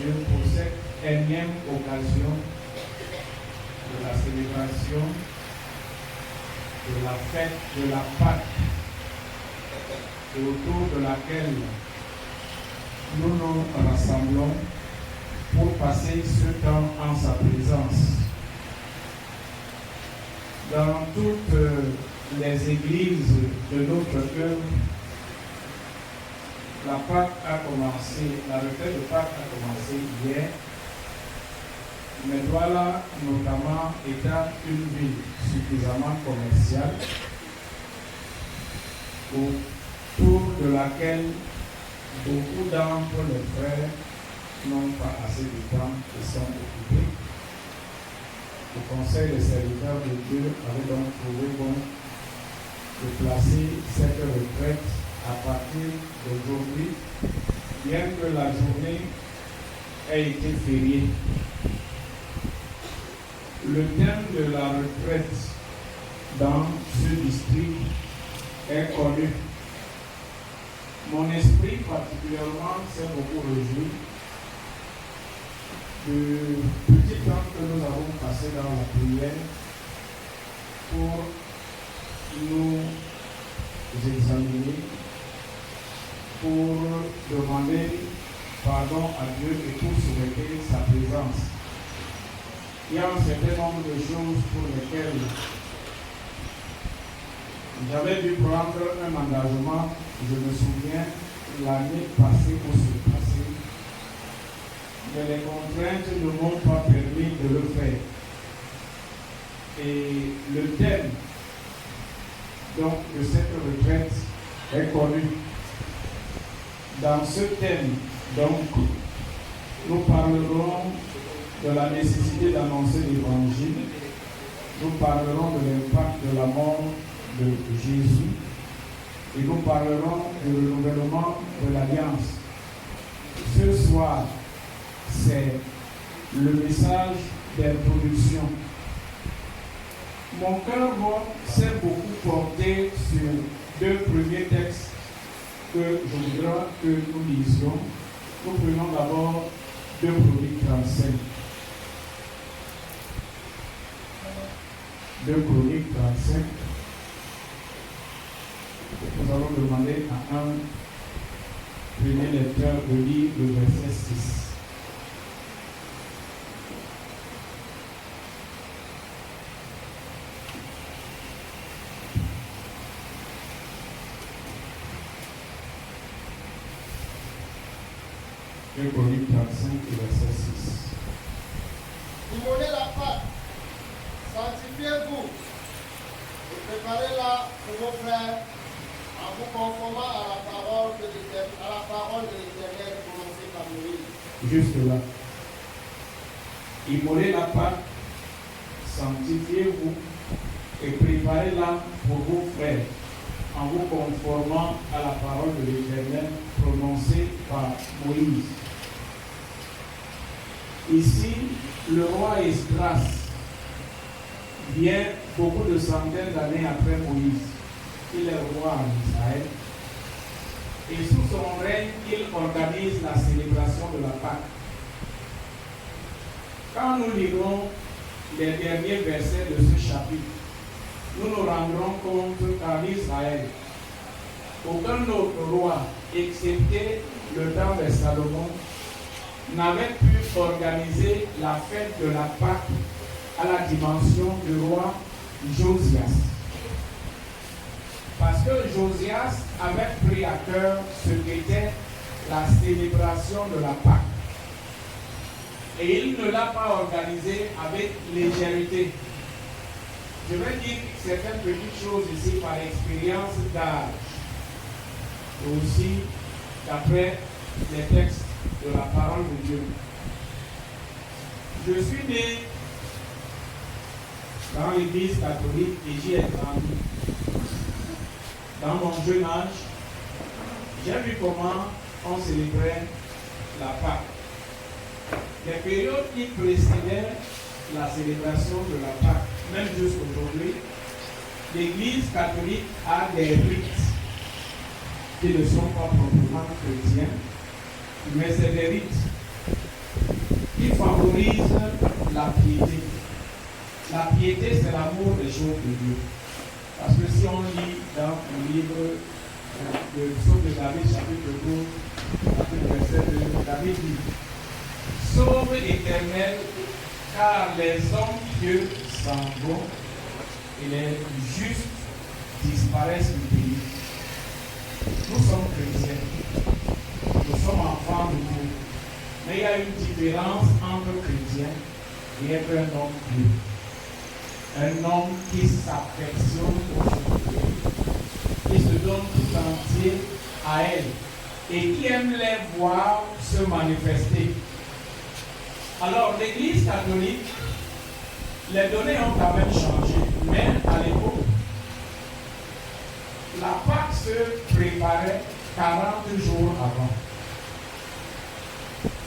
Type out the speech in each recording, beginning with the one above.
Dieu pour cette énième occasion de la célébration de la fête de la Pâque, et autour de laquelle nous nous rassemblons pour passer ce temps en sa présence. Dans toutes les églises de notre œuvre, la Pâque a commencé, la retraite de Pâque a commencé hier, mais Douala, notamment, étant une ville suffisamment commerciale, autour de laquelle beaucoup d'entre les frères n'ont pas assez de temps et sont occupés. Le Conseil des serviteurs de Dieu avait donc trouvé bon de placer cette retraite à partir d'aujourd'hui, bien que la journée ait été fériée. Le thème de la retraite dans ce district est connu. Mon esprit particulièrement s'est beaucoup réjoui du petit temps que nous avons passé dans la prière pour nous examiner, pour demander pardon à Dieu et pour souhaiter sa présence. Il y a un certain nombre de choses pour lesquelles j'avais dû prendre un engagement, je me souviens, l'année passée ou surpassée, mais les contraintes ne m'ont pas permis de le faire. Et le thème donc, de cette retraite est connu. Dans ce thème, donc, nous parlerons de la nécessité d'annoncer l'évangile, nous parlerons de l'impact de la mort de Jésus et nous parlerons du renouvellement de l'Alliance. Ce soir, c'est le message d'introduction. Mon cœur s'est beaucoup porté sur deux premiers textes que je voudrais que nous lisions. Nous prenons d'abord 2 Chroniques 35. 2 Chroniques 35. Nous allons demander à un premier lecteur de lire le verset 6. Chronique 35, verset 6. Immolez la Pâque, sanctifiez-vous et préparez-la pour vos frères en vous conformant à la parole de l'Éternel prononcée par Moïse. Juste là. Immolez la Pâque, sanctifiez-vous et préparez-la pour vos frères en vous conformant à la parole de l'Éternel prononcée par Moïse. Ici, le roi Esdras vient beaucoup de centaines d'années après Moïse. Il est roi en Israël. Et sous son règne, il organise la célébration de la Pâque. Quand nous lirons les derniers versets de ce chapitre, nous nous rendrons compte qu'en Israël, aucun autre roi, excepté le temps de Salomon, n'avait pu organiser la fête de la Pâque à la dimension du roi Josias. Parce que Josias avait pris à cœur ce qu'était la célébration de la Pâque. Et il ne l'a pas organisée avec légèreté. Je vais dire certaines petites choses ici par expérience d'âge. Et aussi d'après les textes de la parole de Dieu. Je suis né dans l'église catholique et j'y ai grandi. Dans mon jeune âge, j'ai vu comment on célébrait la Pâque. Les périodes qui précédaient la célébration de la Pâque, même jusqu'aujourd'hui, l'église catholique a des rites qui ne sont pas proprement chrétiens, mais c'est des rites. favorise la piété. La piété, c'est l'amour des choses de Dieu. Parce que si on lit dans le livre de Psaume de David, chapitre 12, chapitre verset 2, David dit: Sauve éternel, car les hommes pieux s'en vont et les justes disparaissent du pays. Nous sommes chrétiens, nous sommes enfants de Dieu. Mais il y a une différence entre chrétien et être un homme pieux. Un homme qui s'affectionne pour son Dieu, qui se donne tout entier à elle et qui aime les voir se manifester. Alors, l'Église catholique, les données ont quand même changé, mais à l'époque, la Pâque se préparait 40 jours avant.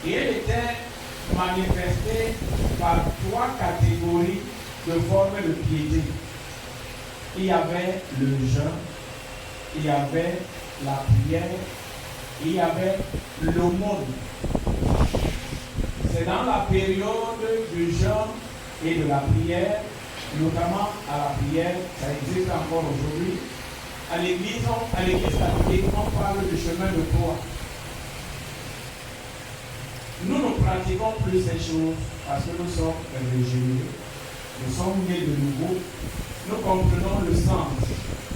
Et elle était manifestée par 3 catégories de formes de piété. Il y avait le jeûne, il y avait la prière, il y avait l'aumône. C'est dans la période du jeûne et de la prière, notamment à la prière, ça existe encore aujourd'hui. À l'église catholique, on parle du chemin de croix. Nous ne pratiquons plus ces choses parce que nous sommes régénérés, nous sommes nés de nouveau, nous comprenons le sens.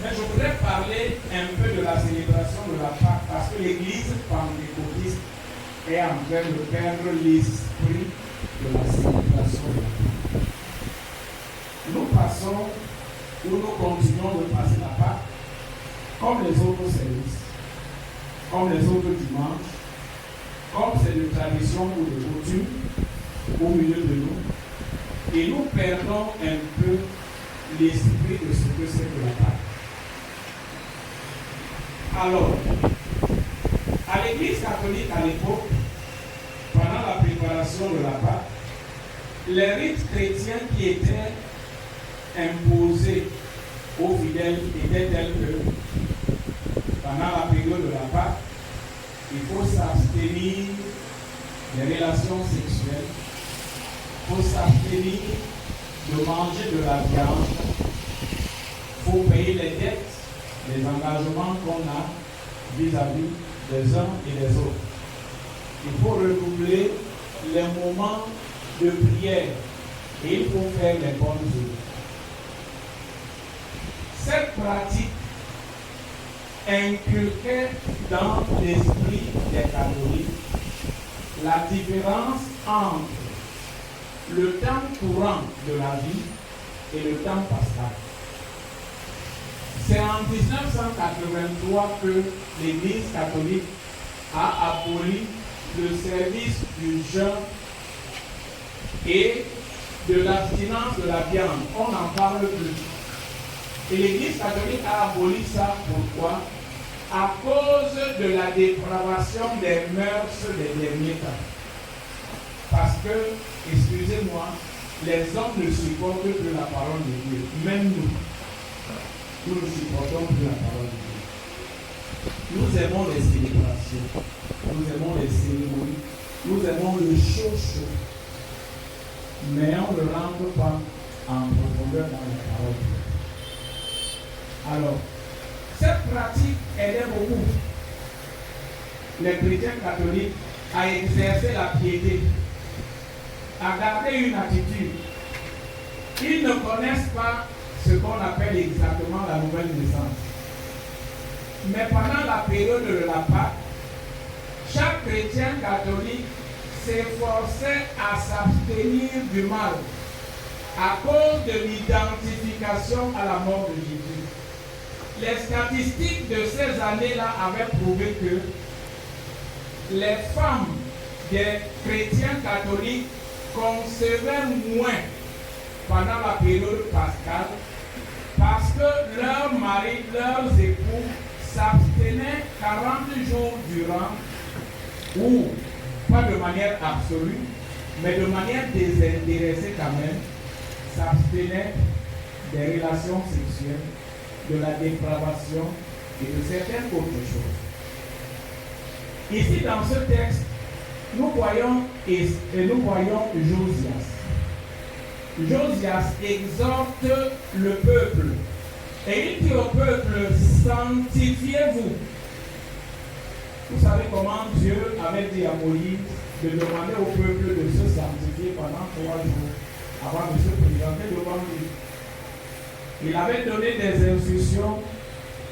Mais je voudrais parler un peu de la célébration de la Pâque parce que l'église pentecôtiste est en train de perdre l'esprit de la célébration de la Pâque. Nous passons ou nous continuons de passer la Pâque comme les autres services, comme les autres dimanches, comme c'est de tradition ou de coutume au milieu de nous, et nous perdons un peu l'esprit de ce que c'est que la Pâque. Alors, à l'église catholique à l'époque, pendant la préparation de la Pâque, les rites chrétiens qui étaient imposés aux fidèles étaient tels que pendant la période de la Pâque, il faut s'abstenir des relations sexuelles, il faut s'abstenir de manger de la viande, il faut payer les dettes, les engagements qu'on a vis-à-vis des uns et des autres. Il faut redoubler les moments de prière et il faut faire les bonnes œuvres. Cette pratique inculquait dans l'esprit des catholiques la différence entre le temps courant de la vie et le temps pascal. C'est en 1983 que l'Église catholique a aboli le service du jeûne et de l'abstinence de la viande. On n'en parle plus. Et l'Église catholique a aboli ça. Pourquoi? À cause de la dépravation des mœurs des derniers temps. Parce que, excusez-moi, les hommes ne supportent plus la parole de Dieu. Même nous. Nous ne supportons plus la parole de Dieu. Nous aimons les célébrations. Nous aimons les cérémonies. Nous aimons le chaud. Mais on ne rentre pas en profondeur dans la parole de Dieu. Alors, cette pratique aidait beaucoup les chrétiens catholiques à exercer la piété, à garder une attitude. Ils ne connaissent pas ce qu'on appelle exactement la nouvelle naissance. Mais pendant la période de la Pâque, chaque chrétien catholique s'efforçait à s'abstenir du mal à cause de l'identification à la mort de Jésus. Les statistiques de ces années-là avaient prouvé que les femmes des chrétiens catholiques concevaient moins pendant la période pascale parce que leurs maris, leurs époux s'abstenaient 40 jours durant, ou pas de manière absolue, mais de manière désintéressée quand même, s'abstenaient des relations sexuelles, de la dépravation et de certaines autres choses. Ici, dans ce texte, nous voyons Josias. Josias exhorte le peuple et il dit au peuple, sanctifiez-vous. Vous savez comment Dieu avait dit à Moïse de demander au peuple de se sanctifier pendant 3 jours avant de se présenter devant lui. Il avait donné des instructions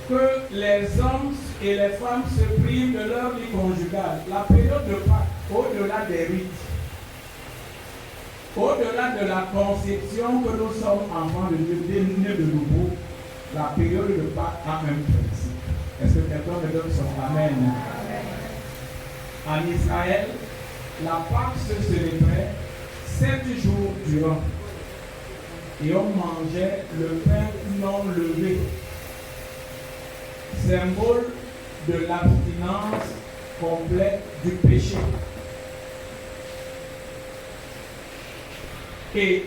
que les hommes et les femmes se privent de leur vie conjugale. La période de Pâques, au-delà des rites, au-delà de la conception que nous sommes enfants de Dieu, nés de nouveau, la période de Pâques a un principe. Est-ce que quelqu'un me donne son amen? En Israël, la Pâque se célébrait 7 jours durant. Et on mangeait le pain non levé, symbole de l'abstinence complète du péché. Et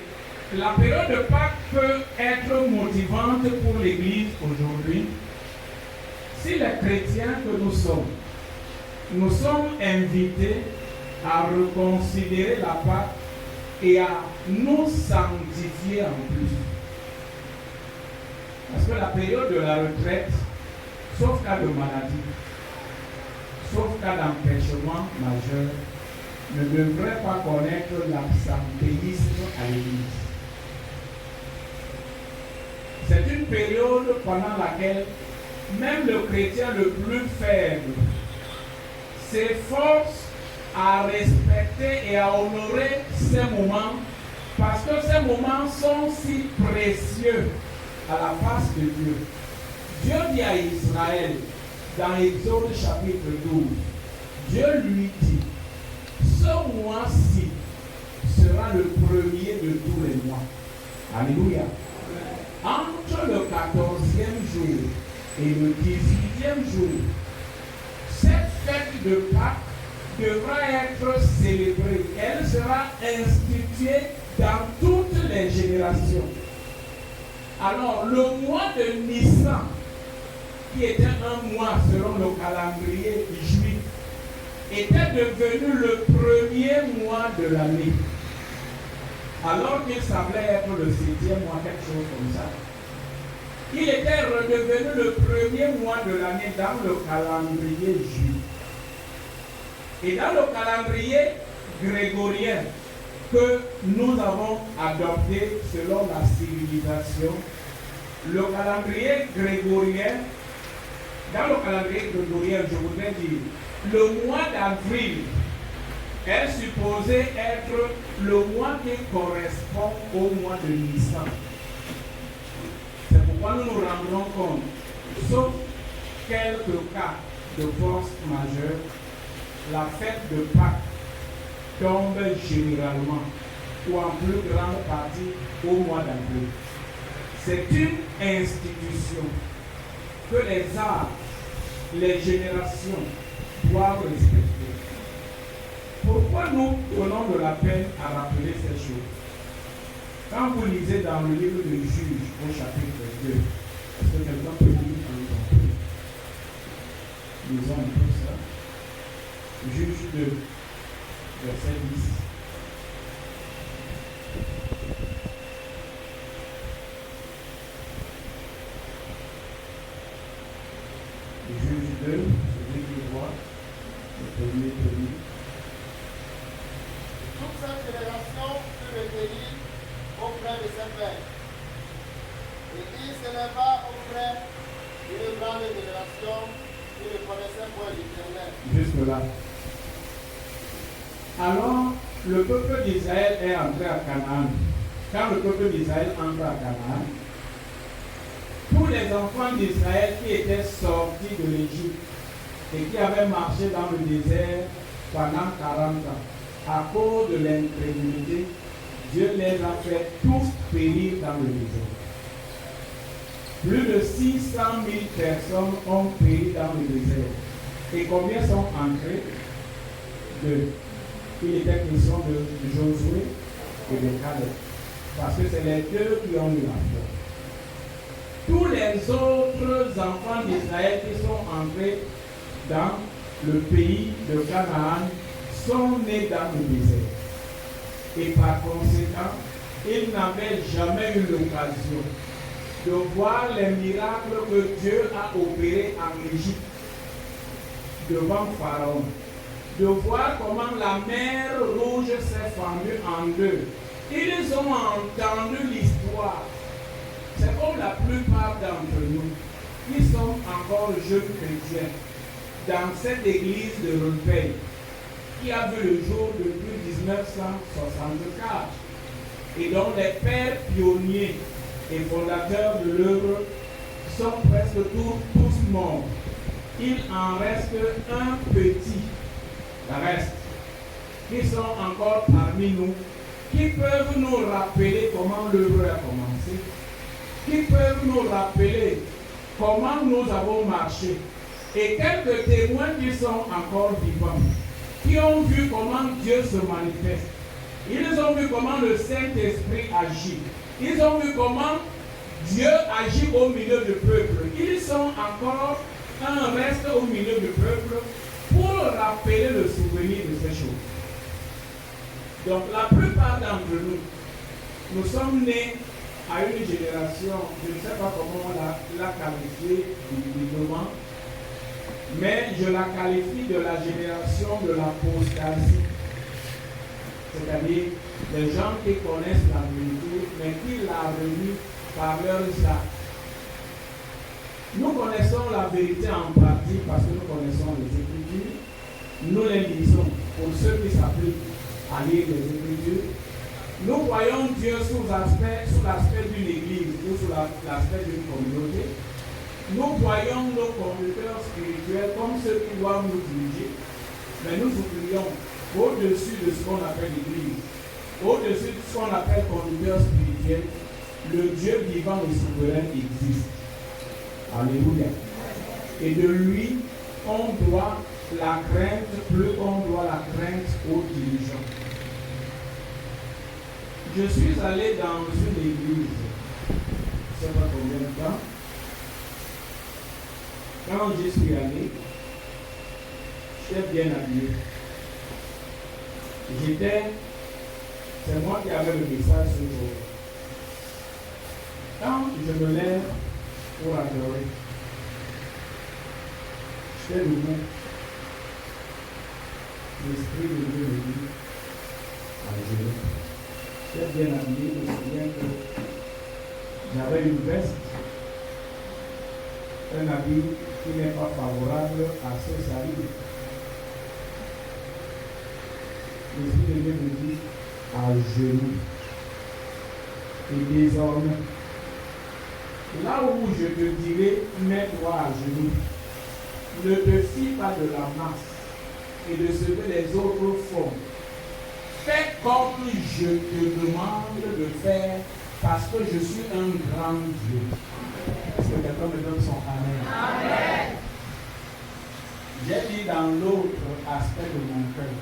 la période de Pâques peut être motivante pour l'Église aujourd'hui si les chrétiens que nous sommes invités à reconsidérer la Pâque et à nous sanctifier en plus. Parce que la période de la retraite, sauf cas de maladie, sauf cas d'empêchement majeur, ne devrait pas connaître l'absentéisme à l'Église. C'est une période pendant laquelle même le chrétien le plus faible s'efforce à respecter et à honorer ces moments parce que ces moments sont si précieux à la face de Dieu. Dieu dit à Israël dans Exode chapitre 12, Dieu lui dit, ce mois-ci sera le premier de tous les mois. Alléluia. Entre le 14e jour et le 18e jour, cette fête de Pâques devra être célébrée. Elle sera instituée dans toutes les générations. Alors, le mois de Nissan, qui était un mois selon le calendrier juif, était devenu le premier mois de l'année. Alors qu'il semblait être le 7e mois, quelque chose comme ça. Il était redevenu le premier mois de l'année dans le calendrier juif. Et dans le calendrier grégorien que nous avons adopté selon la civilisation, le calendrier grégorien, dans le calendrier grégorien, je voudrais dire, le mois d'avril est supposé être le mois qui correspond au mois de Nissan. C'est pourquoi nous nous rendrons compte, sauf quelques cas de force majeure, la fête de Pâques tombe généralement ou en plus grande partie au mois d'avril. C'est une institution que les arts, les générations doivent respecter. Pourquoi nous prenons de la peine à rappeler ces choses? Quand vous lisez dans le livre de Juges au chapitre 2, est-ce que quelqu'un peut lire en temps? Lisons un peu ça. Juge 2, verset 10. Juge 2, celui qui voit, le premier pays. Toute cette génération fut recueillie auprès de ses pères. Et il s'éleva auprès d'une grande génération qui ne connaissait point l'Éternel. Jusque là. Alors, le peuple d'Israël est entré à Canaan. Quand le peuple d'Israël entre à Canaan, tous les enfants d'Israël qui étaient sortis de l'Égypte et qui avaient marché dans le désert pendant 40 ans, à cause de l'incrédulité, Dieu les a fait tous périr dans le désert. Plus de 600 000 personnes ont péri dans le désert. Et combien sont entrés? 2. Il était question de Josué et de Caleb. Parce que c'est les deux qui ont eu la foi. Tous les autres enfants d'Israël qui sont entrés dans le pays de Canaan sont nés dans le désert. Et par conséquent, ils n'avaient jamais eu l'occasion de voir les miracles que Dieu a opérés en Égypte, devant Pharaon, de voir comment la mer rouge s'est fendue en deux. Ils ont entendu l'histoire. C'est comme la plupart d'entre nous qui sommes encore jeunes chrétiens dans cette église de Repère qui a vu le jour depuis 1964 et dont les pères pionniers et fondateurs de l'œuvre sont presque tous morts. Il en reste un petit reste qui sont encore parmi nous, qui peuvent nous rappeler comment l'œuvre a commencé, qui peuvent nous rappeler comment nous avons marché, et quelques témoins qui sont encore vivants, qui ont vu comment Dieu se manifeste. Ils ont vu comment le Saint-Esprit agit. Ils ont vu comment Dieu agit au milieu du peuple. Ils sont encore un reste au milieu du peuple pour rappeler le souvenir de ces choses. Donc la plupart d'entre nous sommes nés à une génération, je ne sais pas comment on l'a qualifiée individuellement, mais je la qualifie de la génération de l'apostasie. C'est-à-dire les gens qui connaissent la vérité, mais qui la renient par leurs actes. Nous connaissons la vérité en partie parce que nous connaissons les Écritures. Nous les lisons pour ceux qui s'appliquent à lire les Écritures. Nous voyons Dieu sous l'aspect d'une église ou sous l'aspect d'une communauté. Nous voyons nos conducteurs spirituels comme ceux qui doivent nous diriger. Mais nous oublions au-dessus de ce qu'on appelle l'église, au-dessus de ce qu'on appelle conducteur spirituel, le Dieu vivant et souverain existe. Alléluia. Et de lui, on doit la crainte, plus on doit la crainte aux dirigeants. Je suis allé dans une église, je ne sais pas combien de temps. Quand j'y suis allé, j'étais bien habillé. C'est moi qui avais le message ce jour. Quand je me lève pour adorer, j'étais debout. L'Esprit de Dieu me dit, allez, j'étais bien habillé, je me souviens que j'avais une veste, un habit qui n'est pas favorable à ce salut. L'Esprit de Dieu me dit, à genoux. Et désormais, là où je te dirai, mets-toi à genoux. Ne te fie pas de la masse et de ce que les autres font. Fais comme je te demande de faire, parce que je suis un grand Dieu. Est-ce que quelqu'un me donne son amen? Amen. J'ai dit dans l'autre aspect de mon cœur,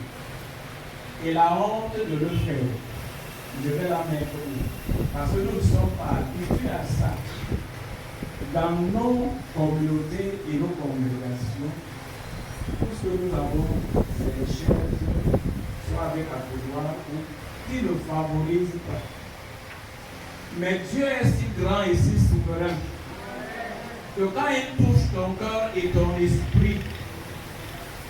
et la honte de le faire, je vais la mettre où? Parce que nous ne sommes pas habitués à ça. Dans nos communautés et nos congrégations, tout ce que nous avons, c'est les chaises, soit avec la pouvoir, qui ne favorisent pas. Mais Dieu est si grand et si souverain que quand il touche ton cœur et ton esprit,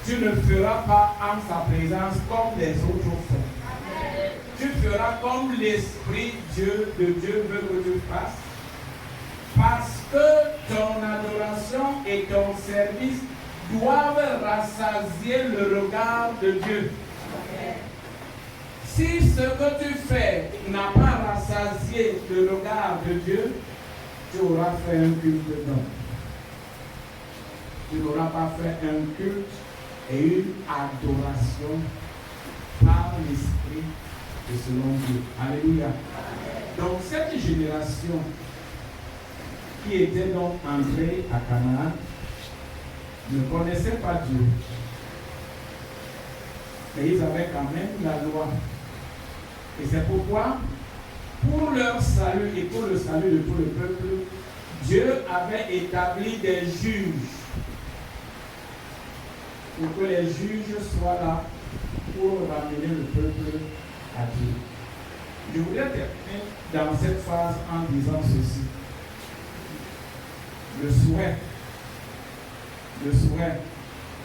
tu ne feras pas en sa présence comme les autres font. Tu feras comme l'Esprit de Dieu veut que tu fasses, parce que ton adoration et ton service doivent rassasier le regard de Dieu. Si ce que tu fais n'a pas rassasié le regard de Dieu, tu auras fait un culte d'homme. Tu n'auras pas fait un culte et une adoration par l'Esprit et selon Dieu. Alléluia. Donc cette génération qui était donc entrée à Canaan ne connaissait pas Dieu. Mais ils avaient quand même la loi. Et c'est pourquoi, pour leur salut et pour le salut de tout le peuple, Dieu avait établi des juges pour que les juges soient là pour ramener le peuple à Dieu. Je voudrais terminer dans cette phase en disant ceci. Le souhait,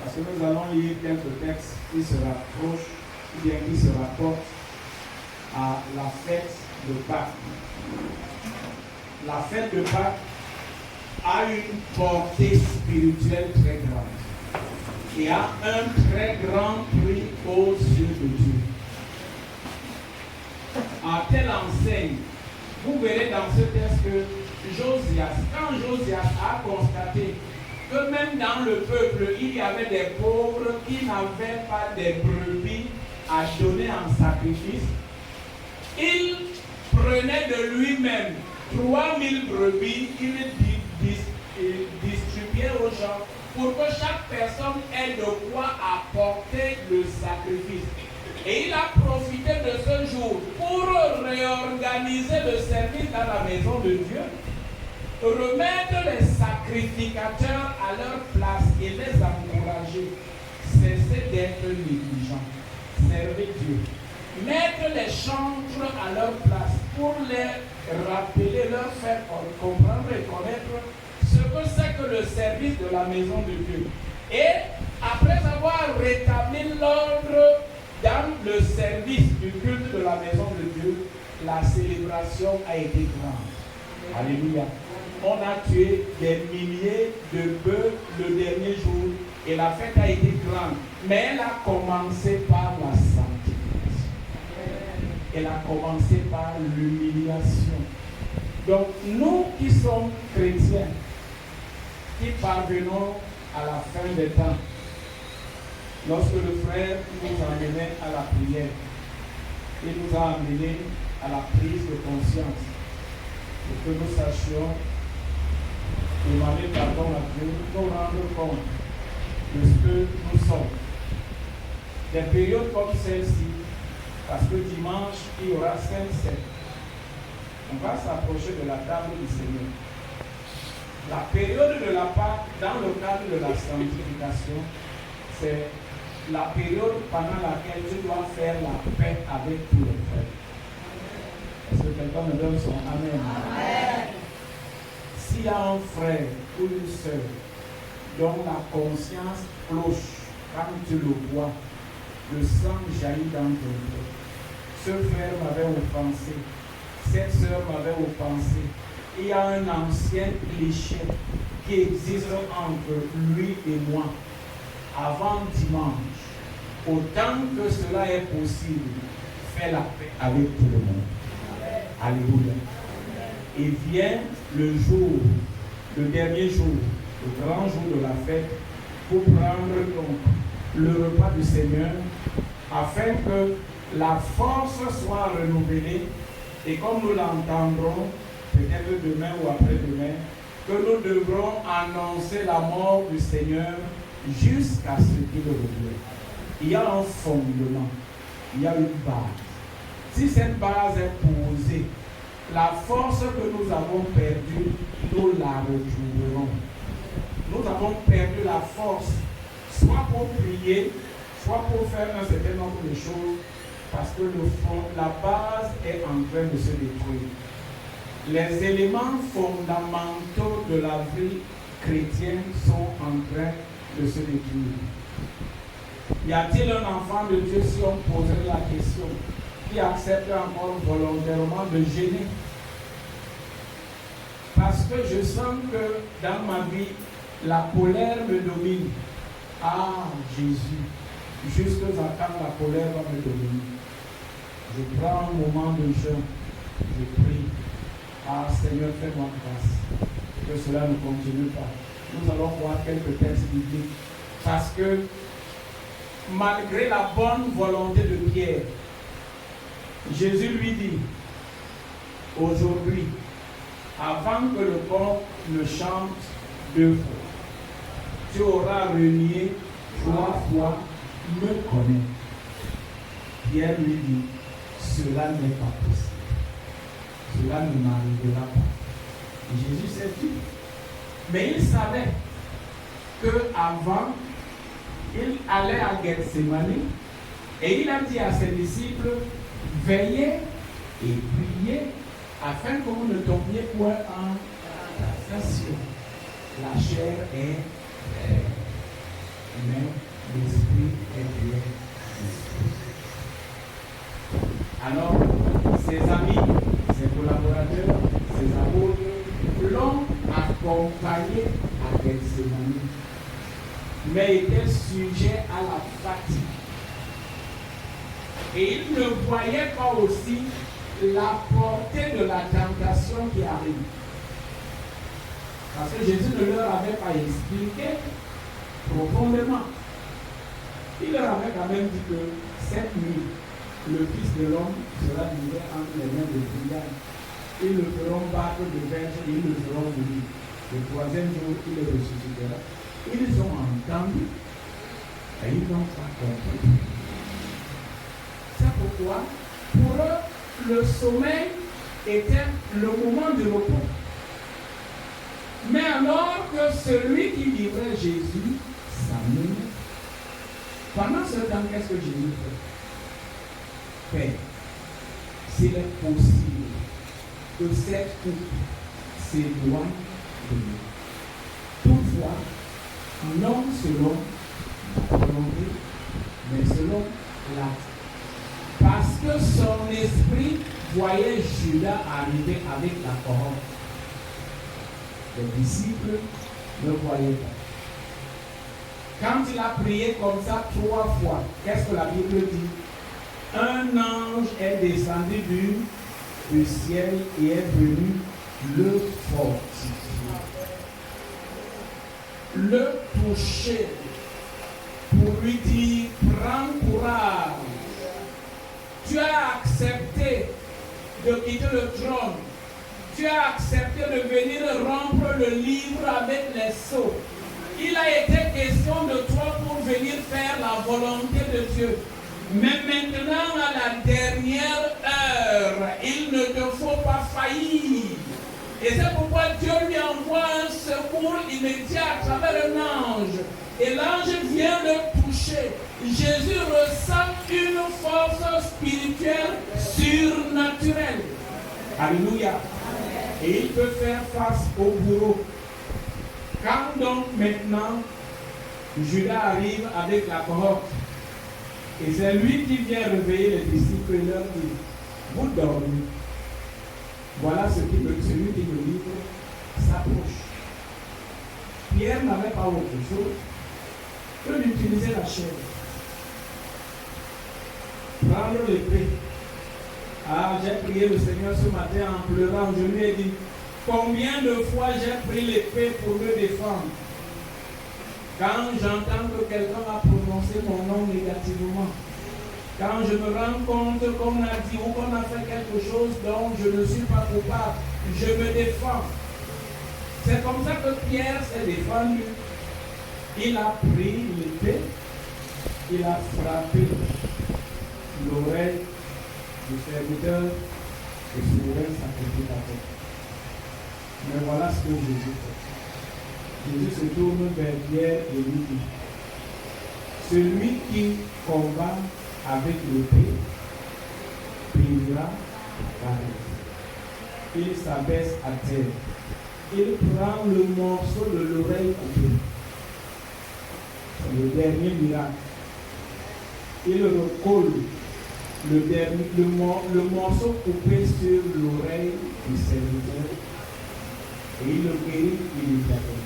parce que nous allons lire quelques textes qui se rapprochent ou bien qui se rapportent à la fête de Pâques. La fête de Pâques a une portée spirituelle très grande et a un très grand prix aux yeux de Dieu. À telle enseigne, vous verrez dans ce texte que quand Josias a constaté que même dans le peuple, il y avait des pauvres qui n'avaient pas des brebis à donner en sacrifice, il prenait de lui-même 3000 brebis qu'il distribuait aux gens pour que chaque personne ait de quoi apporter le sacrifice. Et il a profité de ce jour pour réorganiser le service dans la maison de Dieu, remettre les sacrificateurs à leur place et les encourager. Cessez d'être négligents. Servez Dieu. Mettre les chantres à leur place pour les rappeler, leur faire comprendre et connaître ce que c'est que le service de la maison de Dieu. Et après avoir rétabli l'ordre dans le service du culte de la maison de Dieu, la célébration a été grande. Alléluia. On a tué des milliers de bœufs le dernier jour et la fête a été grande. Mais elle a commencé par la sanctification. Elle a commencé par l'humiliation. Donc nous qui sommes chrétiens, qui parvenons à la fin des temps, lorsque le frère nous emmenait à la prière, il nous a amenés à la prise de conscience pour que nous sachions demander pardon à Dieu, nous rendre compte de ce que nous sommes. Des périodes comme celle-ci, parce que dimanche, il y aura Saint-Sept, on va s'approcher de la table du Seigneur. La période de la Pâque, dans le cadre de la sanctification, c'est la période pendant laquelle tu dois faire la paix avec tous les frères. Est-ce que quelqu'un me donne son Amen? Amen. S'il y a un frère ou une sœur dont la conscience cloche quand tu le vois, le sang jaillit dans ton cœur. Ce frère m'avait offensé, cette sœur m'avait offensé. Il y a un ancien cliché qui existe entre lui et moi. Avant dimanche, autant que cela est possible, fais la paix avec tout le monde. Alléluia. Et vient le jour, le dernier jour, le grand jour de la fête, pour prendre donc le repas du Seigneur, afin que la force soit renouvelée, et comme nous l'entendrons, peut-être demain ou après-demain, que nous devrons annoncer la mort du Seigneur jusqu'à ce qu'il revienne. Il y a un fondement, il y a une base. Si cette base est posée, la force que nous avons perdue, nous la retrouverons. Nous avons perdu la force, soit pour prier, soit pour faire un certain nombre de choses, parce que la base est en train de se détruire. Les éléments fondamentaux de la vie chrétienne sont en train de se détruire. Y a-t-il un enfant de Dieu, si on poserait la question, qui accepte encore volontairement de gêner? Parce que je sens que dans ma vie, la colère me domine. Ah, Jésus, jusqu'à quand la colère va me dominer? Je prends un moment de jeûne, je prie. Ah, Seigneur, fais-moi grâce. Que cela ne continue pas. Nous allons voir quelques textes bibliques. Parce que, malgré la bonne volonté de Pierre, Jésus lui dit, aujourd'hui, avant que le corps ne chante 2 fois, tu auras renié 3 fois, me connais. Pierre lui dit, cela n'est pas possible. Cela ne m'arrivera pas. Et Jésus s'est dit. Mais il savait qu'avant, il allait à Gethsémani Et il a dit à ses disciples, veillez et priez afin que vous ne tombiez point en tentation. La chair est faible, mais l'esprit est bien disposé. Alors, ses amis, ses collaborateurs, ses apôtres l'ont accompagné à Gethsémani, mais était sujet à la fatigue. Et il ne voyait pas aussi la portée de la tentation qui arrive. Parce que Jésus ne leur avait pas expliqué profondément. Il leur avait quand même dit que cette nuit, le Fils de l'homme sera livré entre les mains des brigands. Ils le feront battre de verge et ils le feront mourir. Le troisième jour, il le ressuscitera. Ils ont entendu et ils n'ont pas compris. C'est pourquoi, pour eux, le sommeil était le moment de repos. Mais alors que celui qui livrait Jésus s'amuse, pendant ce temps, qu'est-ce que Jésus fait? Père, s'il est possible que cette coupe s'éloigne de nous. Toutefois, non selon la volonté, mais selon l'acte. Parce que son esprit voyait Judas arriver avec la couronne. Les disciples ne voyaient pas. Quand il a prié comme ça 3 fois, qu'est-ce que la Bible dit? Un ange est descendu du ciel et est venu le fortifier, le toucher, pour lui dire, prends courage. Tu as accepté de quitter le trône. Tu as accepté de venir rompre le livre avec les sceaux. Il a été question de toi pour venir faire la volonté de Dieu. Mais maintenant, à la dernière heure, il ne te faut pas faillir. Et c'est pourquoi Dieu lui envoie un secours immédiat à travers un ange. Et l'ange vient le toucher. Jésus ressent une force spirituelle surnaturelle. Alléluia. Et il peut faire face au bourreau. Quand donc maintenant, Judas arrive avec la cohorte, et c'est lui qui vient réveiller les disciples et leur dit, vous dormez. Voilà celui qui me livre s'approche. Pierre n'avait pas autre chose que d'utiliser la chair. Prendre l'épée. Ah, j'ai prié le Seigneur ce matin en pleurant. Je lui ai dit, combien de fois j'ai pris l'épée pour me défendre? Quand j'entends que quelqu'un a prononcé mon nom négativement, quand je me rends compte qu'on a dit ou qu'on a fait quelque chose dont je ne suis pas coupable, je me défends. C'est comme ça que Pierre s'est défendu. Il a pris l'épée, il a frappé l'oreille du serviteur et sur l'oreille sacrifié la tête. Mais voilà ce que Jésus fait. Jésus se tourne vers Pierre et lui dit, celui qui combat avec l'épée payera pareil. Il s'abaisse à terre. Il prend le morceau de l'oreille coupée. C'est le dernier miracle. Il recolle le morceau coupé sur l'oreille du serviteur et il le guérit immédiatement.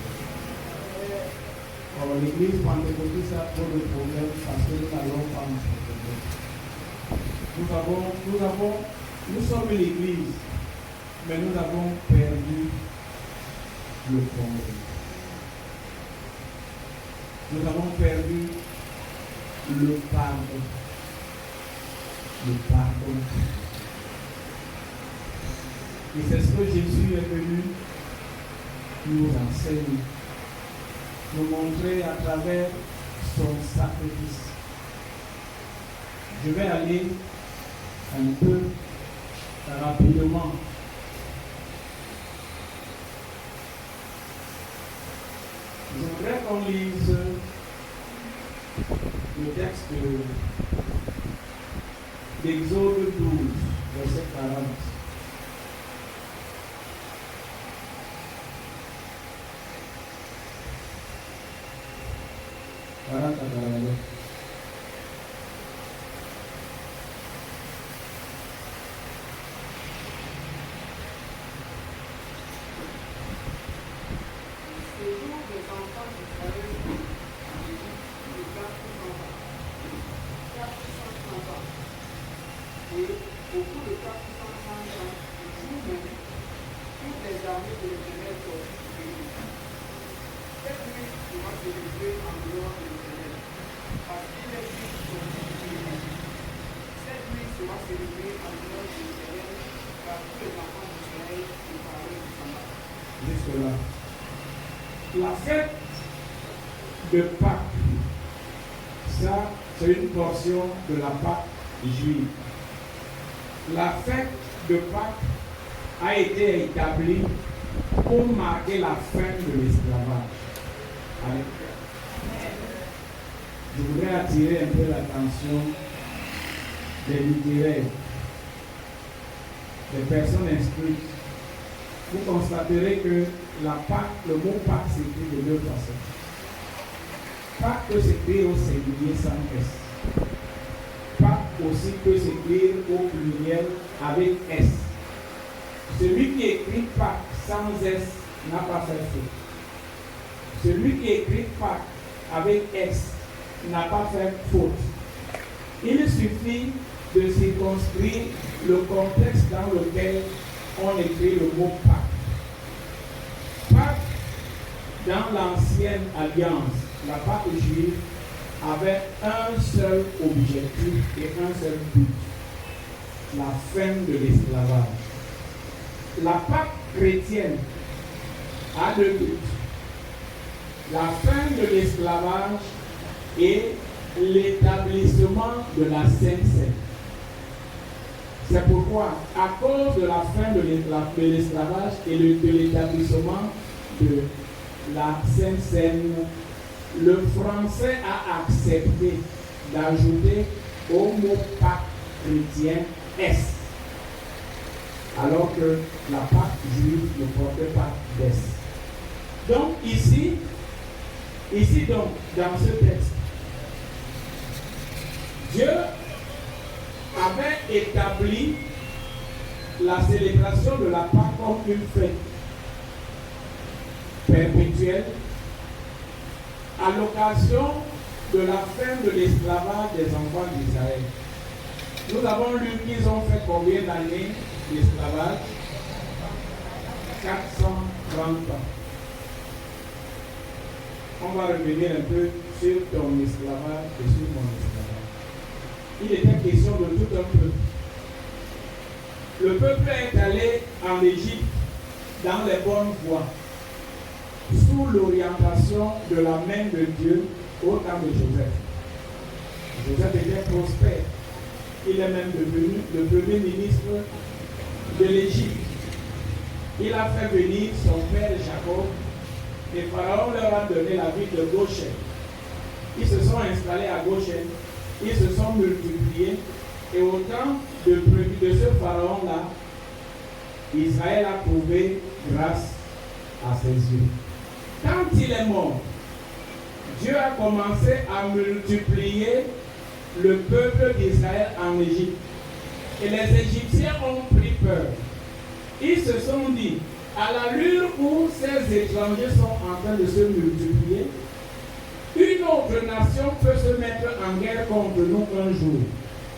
Alors l'église pentecôtiste a trop de problèmes parce que nous n'allons pas nous problème. Nous sommes l'église, mais nous avons perdu le fondement. Nous avons perdu le pardon. Le pardon. Et c'est ce que Jésus est venu nous enseigner, nous montrer à travers son sacrifice. Je vais aller un peu rapidement. Je voudrais qu'on lise le texte de d'Exode 12, verset 40. Jusque-là. La fête de Pâques, ça, c'est une portion de la Pâque juive. La fête de Pâques a été établie pour marquer la fin de l'esclavage. Je voudrais attirer un peu l'attention des littéraires, des personnes instruites. Vous constaterez que la Pâque, le mot Pâque s'écrit de deux façons. Pâque peut s'écrire au singulier sans S. Pâque aussi peut s'écrire au pluriel avec S. Celui qui écrit Pâque sans S n'a pas fait faute. Celui qui écrit Pâque avec S n'a pas fait faute. Il suffit de circonscrire le contexte dans lequel on écrit le mot Pâques. Pâques, dans l'ancienne alliance, la Pâque juive avait un seul objectif et un seul but, la fin de l'esclavage. La Pâque chrétienne a deux buts, la fin de l'esclavage et l'établissement de la Sainte Seine. C'est pourquoi, à cause de la fin de l'esclavage et de l'établissement de la Sainte Seine, le français a accepté d'ajouter au mot Pâques chrétien S, alors que la Pâque juive ne portait pas d'S. Donc ici donc, dans ce texte, Dieu avait établi la célébration de la Pâque comme une fête perpétuelle à l'occasion de la fin de l'esclavage des enfants d'Israël. Nous avons lu qu'ils ont fait combien d'années d'esclavage? 430 ans. On va revenir un peu sur ton esclavage et sur mon esclavage. Il était question de tout un peuple. Le peuple est allé en Égypte dans les bonnes voies, sous l'orientation de la main de Dieu au temps de Joseph. Joseph était prospère. Il est même devenu le premier ministre de l'Égypte. Il a fait venir son père Jacob et Pharaon leur a donné la ville de Goshen. Ils se sont installés à Goshen, ils se sont multipliés et au temps de ce Pharaon-là, Israël a trouvé grâce à ses yeux. Quand il est mort, Dieu a commencé à multiplier le peuple d'Israël en Égypte. Et les Égyptiens ont pris peur. Ils se sont dit, à l'allure où ces étrangers sont en train de se multiplier, une autre nation peut se mettre en guerre contre nous un jour.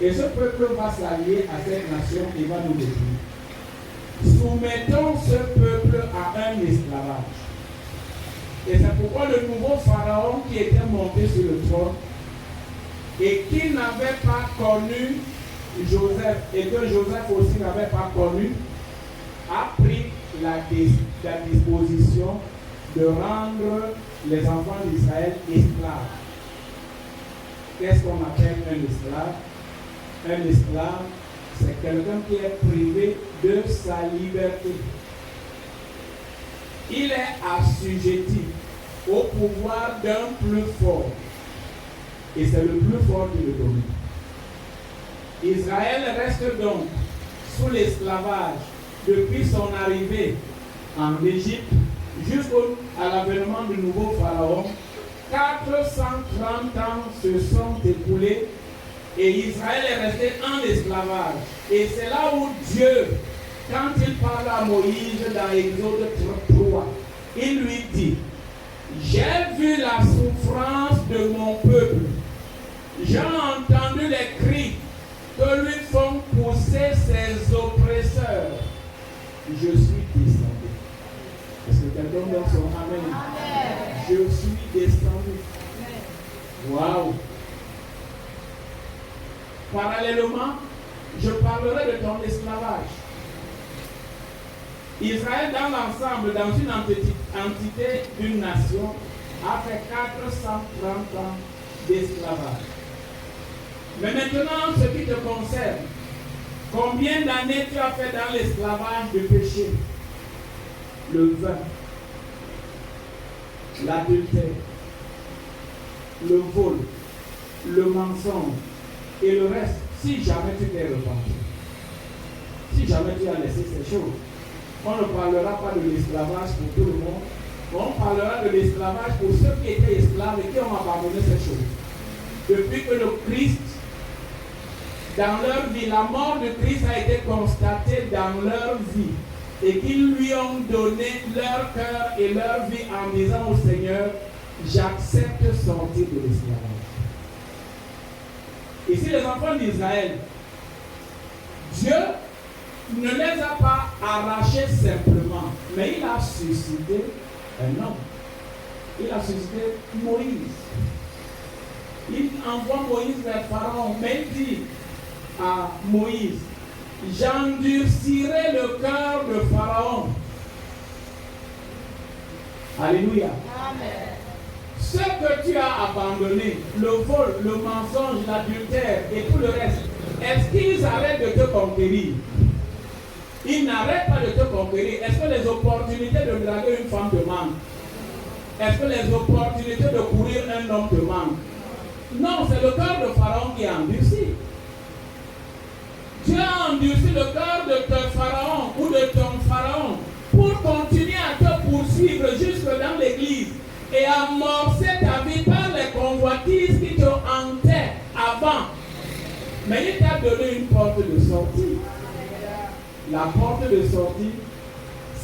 Et ce peuple va s'allier à cette nation et va nous détruire. Soumettons ce peuple à un esclavage. Et c'est pourquoi le nouveau pharaon qui était monté sur le trône et qui n'avait pas connu Joseph et que Joseph aussi n'avait pas connu, a pris la disposition de rendre les enfants d'Israël esclaves. Qu'est-ce qu'on appelle un esclave? Un esclave, c'est quelqu'un qui est privé de sa liberté. Il est assujetti au pouvoir d'un plus fort. Et c'est le plus fort qui le domine. Israël reste donc sous l'esclavage depuis son arrivée en Égypte jusqu'à l'avènement du nouveau pharaon. 430 ans se sont écoulés et Israël est resté en esclavage. Et c'est là où Dieu, quand il parle à Moïse dans Exode 3, il lui dit: j'ai vu la souffrance de mon peuple, j'ai entendu les cris que lui font pousser ses oppresseurs. Je suis descendu. Est-ce que quelqu'un donne son amen? Amen. Je suis descendu. Waouh! Parallèlement, je parlerai de ton esclavage. Israël, dans l'ensemble, dans une entité d'une nation, a fait 430 ans d'esclavage. Mais maintenant, ce qui te concerne, combien d'années tu as fait dans l'esclavage de péché? Le vin, l'adultère, le vol, le mensonge et le reste, si jamais tu t'es repenti, si jamais tu as laissé ces choses. On ne parlera pas de l'esclavage pour tout le monde, mais on parlera de l'esclavage pour ceux qui étaient esclaves et qui ont abandonné ces choses. Depuis que le Christ, dans leur vie, la mort de Christ a été constatée dans leur vie et qu'ils lui ont donné leur cœur et leur vie en disant au Seigneur: j'accepte sortir de l'esclavage. Ici, les enfants d'Israël, Dieu ne les a pas arrachés simplement, mais il a suscité un homme. Il a suscité Moïse. Il envoie Moïse vers Pharaon, mais il dit à Moïse: j'endurcirai le cœur de Pharaon. Alléluia. Amen. Ce que tu as abandonné, le vol, le mensonge, l'adultère et tout le reste, est-ce qu'ils arrêtent de te conquérir? Ils n'arrêtent pas de te conquérir. Est-ce que les opportunités de draguer une femme te manquent? Est-ce que les opportunités de courir un homme te manquent? Non, c'est le cœur de Pharaon qui a endurci. Dieu a endurci le cœur de ton Pharaon ou de ton Pharaon pour continuer à te poursuivre jusque dans l'église et amorcer ta vie par les convoitises qui te hantaient avant. Mais il t'a donné une porte de sortie. La porte de sortie,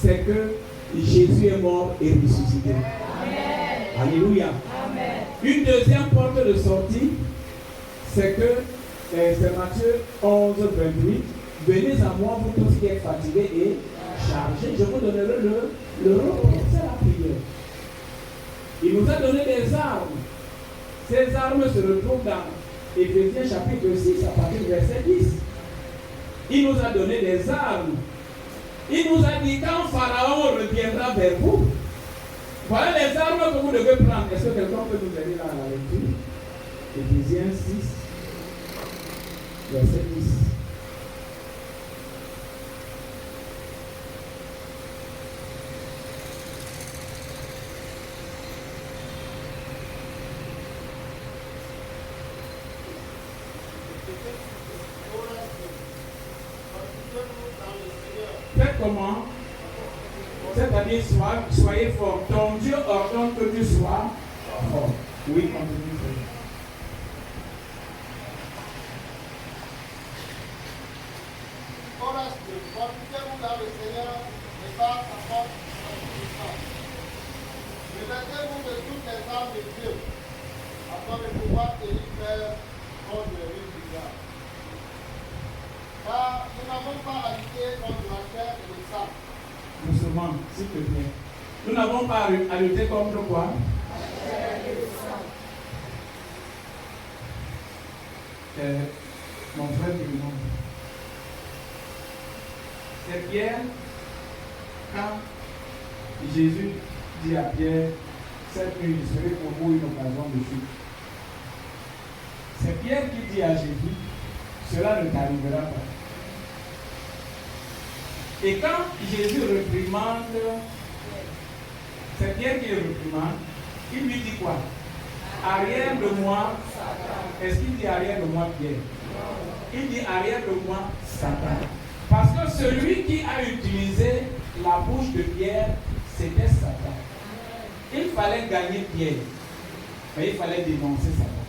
c'est que Jésus est mort et ressuscité. Amen. Alléluia. Amen. Une deuxième porte de sortie, c'est que, c'est Matthieu 11, 28. Venez à moi, vous tous qui êtes fatigués et chargés, je vous donnerai le repos. C'est la prière. Il nous a donné des armes. Ces armes se retrouvent dans Éphésiens chapitre 6 à partir du verset 10. Il nous a donné des armes. Il nous a dit: quand Pharaon reviendra vers vous, voilà les armes que vous devez prendre. Est-ce que quelqu'un peut nous aider dans la lecture? Éphésiens 6, verset 10. Faites comment? C'est-à-dire, soyez fort. Ton Dieu ordonne que tu sois fort. Oui, continue. Fortifiez-vous dans le Seigneur et par sa force puissante. Revêtez-vous de toutes les armes de Dieu, afin de pouvoir tenir faire contre les rues bizarres. Car nous n'avons pas à lutter contre la chair et le sang. Doucement, s'il te plaît. Nous n'avons pas à lutter contre quoi? La chair et le sang. Mon frère du monde. C'est Pierre, quand Jésus dit à Pierre: cette nuit, je serai pour vous une occasion de fuite. C'est Pierre qui dit à Jésus: cela ne t'arrivera pas. Et quand Jésus réprimande, c'est Pierre qui le réprimande, il lui dit quoi? Arrière de moi. Est-ce qu'il dit arrière de moi, Pierre? Il dit arrière de moi, Satan. Parce que celui qui a utilisé la bouche de Pierre, c'était Satan. Il fallait gagner Pierre, mais il fallait dénoncer Satan.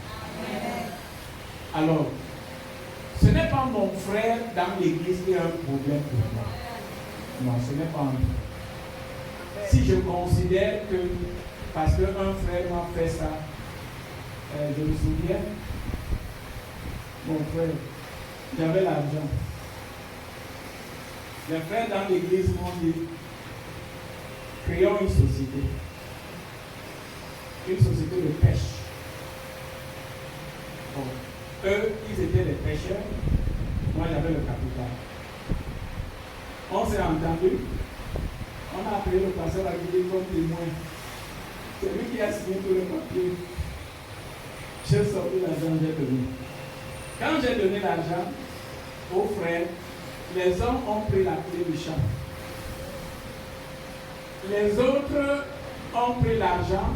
Alors, ce n'est pas mon frère dans l'église qui a un problème pour moi. Non, ce n'est pas un. Si je considère que parce qu'un frère m'a fait ça, je me souviens, mon frère, j'avais l'argent. Les frères dans l'église m'ont dit, créons une société de pêche. Bon, eux, ils étaient des pêcheurs, moi j'avais le capital. On s'est entendu, on a appelé le pasteur Aguilé comme témoin. C'est lui qui a signé tout le papier. J'ai sorti l'argent, j'ai donné. Quand j'ai donné l'argent aux frères, les hommes ont pris la clé du champ. Les autres ont pris l'argent.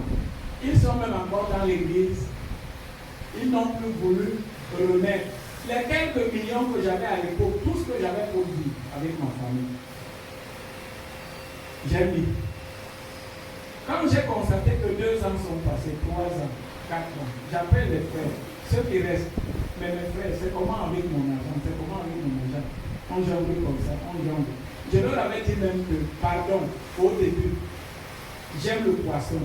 Ils sont même encore dans l'église. Ils n'ont plus voulu remettre les quelques millions que j'avais à l'époque, tout ce que j'avais produit avec ma famille. J'ai mis. Quand j'ai constaté que 2 ans sont passés, 3 ans, 4 ans, j'appelle les frères, ceux qui restent. Mais mes frères, c'est comment avec mon argent? C'est comment avec mon argent? On jongle comme ça, on jongle. Je leur avais dit même que, pardon, au début, j'aime le poisson.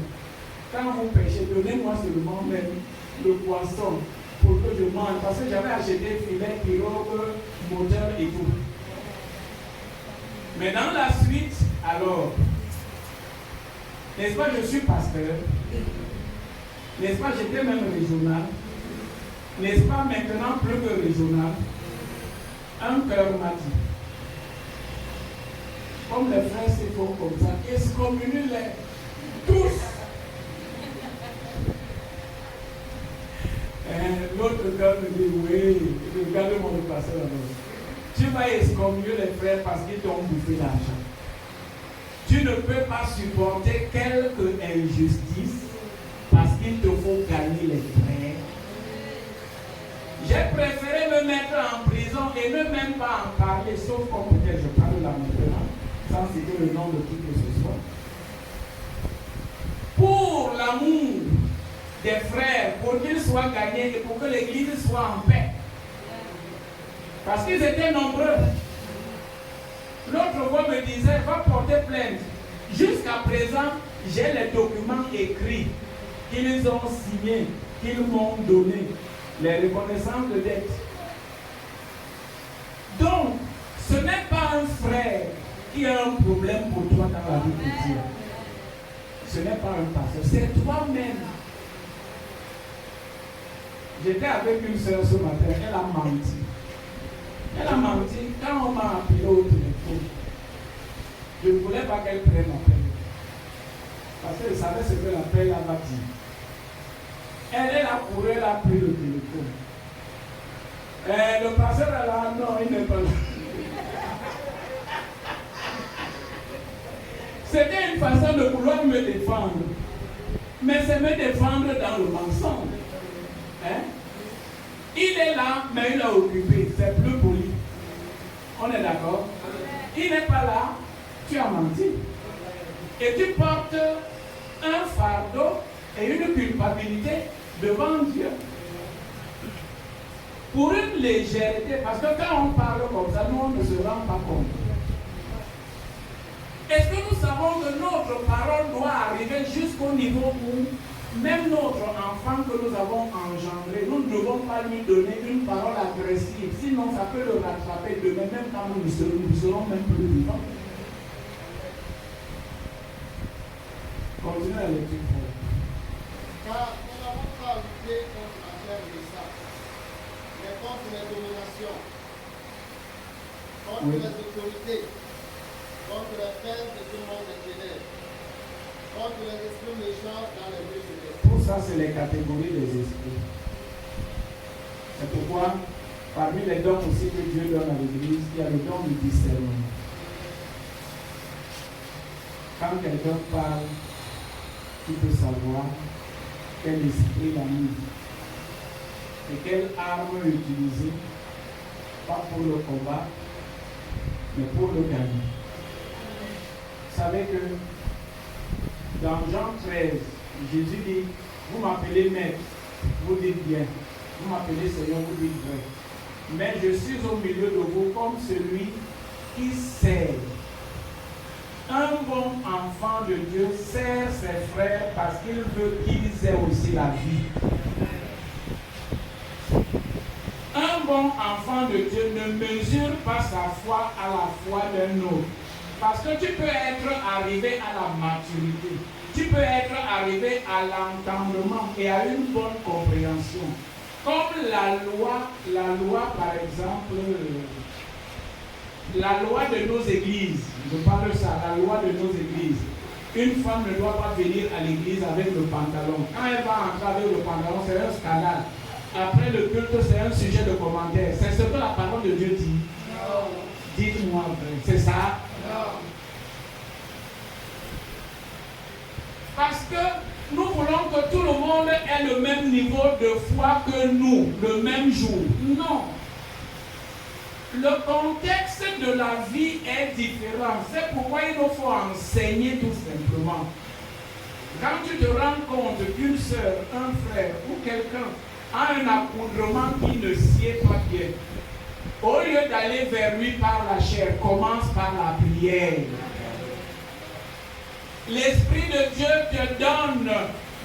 Quand vous pêchez, donnez-moi seulement même le poisson pour que je mange. Parce que j'avais acheté filet, pirogue, moteur et tout. Mais dans la suite, alors, n'est-ce pas, je suis pasteur. N'est-ce pas, j'étais même régional. N'est-ce pas, maintenant plus que régional. Un cœur m'a dit, comme les frères se font comme ça, excommunie-les tous. L'autre cœur me dit, oui, regarde-moi le pasteur là-bas. Tu vas excommunier les frères parce qu'ils t'ont bouffé l'argent. Tu ne peux pas supporter quelque injustice parce qu'il te faut gagner les frères. J'ai préféré me mettre en prison et ne même pas en parler, sauf comme peut-être je parle là maintenant, sans citer le nom de qui que ce soit. Pour l'amour des frères, pour qu'ils soient gagnés et pour que l'église soit en paix. Parce qu'ils étaient nombreux. L'autre voix me disait, va porter plainte. Jusqu'à présent, j'ai les documents écrits qu'ils ont signés, qu'ils m'ont donnés. Les reconnaissances de dette. Donc, ce n'est pas un frère qui a un problème pour toi dans la vie chrétienne. Ce n'est pas un pasteur, c'est toi-même. J'étais avec une soeur ce matin, elle a menti. Elle a menti quand on m'a appelé au téléphone. Je ne voulais pas qu'elle prenne l'appel. Parce qu'elle savait ce que l'appel va dire. Elle est là pour elle, a pris le téléphone. Le pasteur est là, non, il n'est pas là. C'était une façon de vouloir me défendre. Mais c'est me défendre dans le mensonge. Hein? Il est là, mais il est occupé. C'est plus poli. On est d'accord? Il n'est pas là, tu as menti. Et tu portes un fardeau et une culpabilité devant Dieu. Pour une légèreté, parce que quand on parle comme ça, nous on ne se rend pas compte. Est-ce que nous savons que notre parole doit arriver jusqu'au niveau où même notre enfant que nous avons engendré, nous ne devons pas lui donner une parole agressive, sinon ça peut le rattraper demain, même quand nous serons même plus vivants. Continuez à l'écrire. Car nous n'avons pas lutté contre la chair et le sang, mais contre les dominations, contre les autorités, contre les pères de ce monde des ténèbres, contre les esprits méchants dans les lieux célestes. Tout ça, c'est les catégories des esprits. C'est pourquoi, parmi les dons aussi que Dieu donne à l'Église, il y a le don du discernement. Quand quelqu'un parle, tu peux savoir quel esprit l'a mis et quelle arme utiliser pas pour le combat, mais pour le gagner. Vous savez que dans Jean 13, Jésus dit, vous m'appelez maître, vous dites bien. Vous m'appelez Seigneur, vous dites vrai. Mais je suis au milieu de vous comme celui qui sert. Un bon enfant de Dieu sert ses frères parce qu'il veut qu'ils aient aussi la vie. Un bon enfant de Dieu ne mesure pas sa foi à la foi d'un autre. Parce que tu peux être arrivé à la maturité. Tu peux être arrivé à l'entendement et à une bonne compréhension. Comme la loi par exemple, la loi de nos églises, je parle de ça, la loi de nos églises. Une femme ne doit pas venir à l'église avec le pantalon. Quand elle va entrer avec le pantalon, c'est un scandale. Après le culte, c'est un sujet de commentaire. C'est ce que la parole de Dieu dit. Non. Dites-moi vrai. C'est ça? Non. Parce que nous voulons que tout le monde ait le même niveau de foi que nous, le même jour. Non. Le contexte de la vie est différent. C'est pourquoi il nous faut enseigner tout simplement. Quand tu te rends compte qu'une soeur, un frère ou quelqu'un a un accoudrement qui ne sied pas bien, au lieu d'aller vers lui par la chair, commence par la prière. L'Esprit de Dieu te donne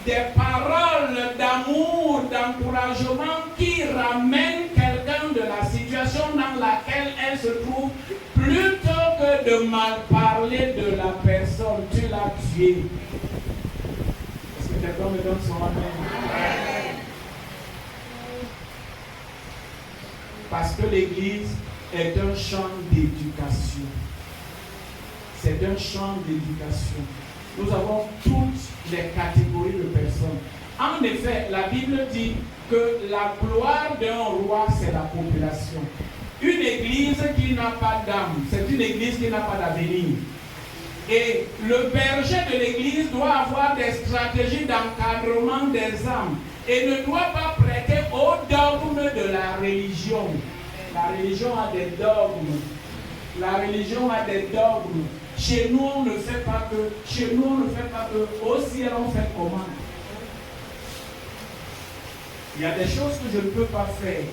des paroles d'amour, d'encouragement qui ramènent quelqu'un de la situation dans laquelle elle se trouve, plutôt que de mal parler de la personne. Tu l'as tué. Est-ce que quelqu'un me donne son amen? Parce que l'Église est un champ d'éducation. C'est un champ d'éducation. Nous avons toutes les catégories de personnes. En effet, la Bible dit que la gloire d'un roi, c'est la population. Une église qui n'a pas d'âme, c'est une église qui n'a pas d'avenir. Et le berger de l'église doit avoir des stratégies d'encadrement des âmes et ne doit pas prêter au dogme de la religion. La religion a des dogmes. La religion a des dogmes. Chez nous, on ne fait pas que. Chez nous, on ne fait pas que. Au ciel, on fait comment? Il y a des choses que je ne peux pas faire.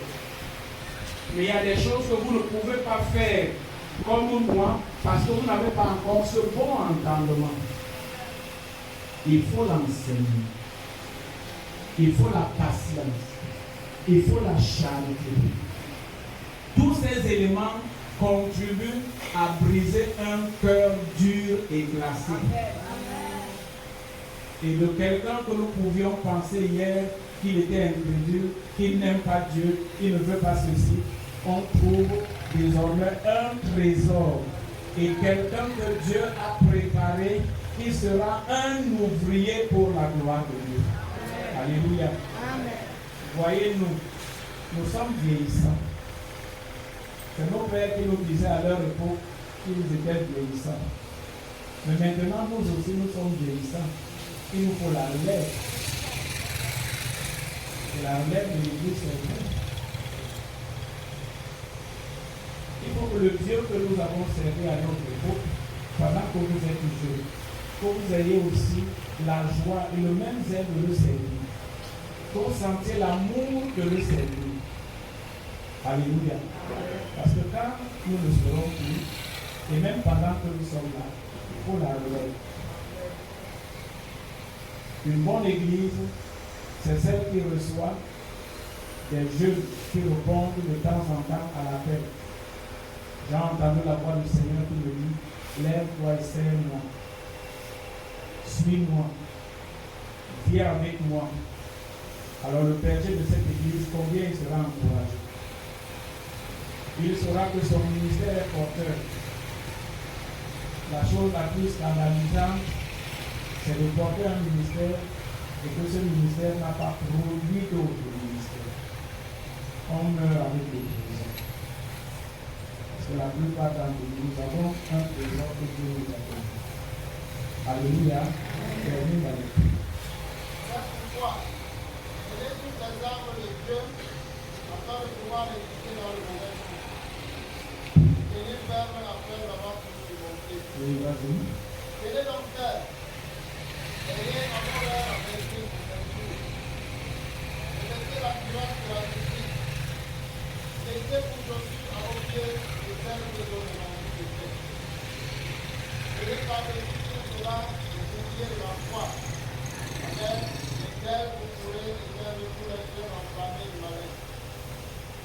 Mais il y a des choses que vous ne pouvez pas faire comme moi parce que vous n'avez pas encore ce bon entendement. Il faut l'enseigner. Il faut la patience. Il faut la charité. Tous ces éléments contribuent à briser un cœur dur et glacé. Et de quelqu'un que nous pouvions penser hier qu'il était incrédule, qu'il n'aime pas Dieu, qu'il ne veut pas ceci, on trouve désormais un trésor et quelqu'un que Dieu a préparé qui sera un ouvrier pour la gloire de Dieu. Alléluia. Voyez-nous, nous sommes vieillissants. C'est nos pères qui nous disaient à leur époque qu'ils étaient vieillissants. Mais maintenant, nous aussi, nous sommes vieillissants. Il nous faut la relève. Et la relève de l'Église, c'est vrai. Il faut que le Dieu que nous avons servi à notre époque, pendant que vous êtes jeunes, que vous ayez aussi la joie et le même zèle de le servir. Que vous sentiez l'amour de le servir. Alléluia. Parce que quand nous ne serons plus, et même pendant que nous sommes là, il faut la relève. Une bonne église, c'est celle qui reçoit des jeunes qui répondent de temps en temps à l'appel. J'ai entendu la voix du Seigneur qui me dit, lève-toi et sers-moi. Suis-moi. Viens avec moi. Alors le berger de cette église, combien il sera encouragé? Il saura que son ministère est porteur. La chose la plus scandalisante, c'est de porter un ministère et que ce ministère n'a pas produit d'autres ministères. On meurt avec le trésor. Parce que la plupart d'entre nous avons un trésor que Dieu nous a donné. Alléluia. Termine la lecture. C'est pourquoi, prenez toutes les armes de Dieu afin de pouvoir résister dans le mauvais jour. Oui, vas-y. Venez donc faire. Ayez en horreur à l'esprit pour 5 jours. Mettez la culotte de la justice. Mettez pour chaussures à vos pieds de celle que je vous ai fait. Venez par-dessus cela le bouclier de la foi, avec lesquels vous pourrez éteindre tous les feux enflammés du malin.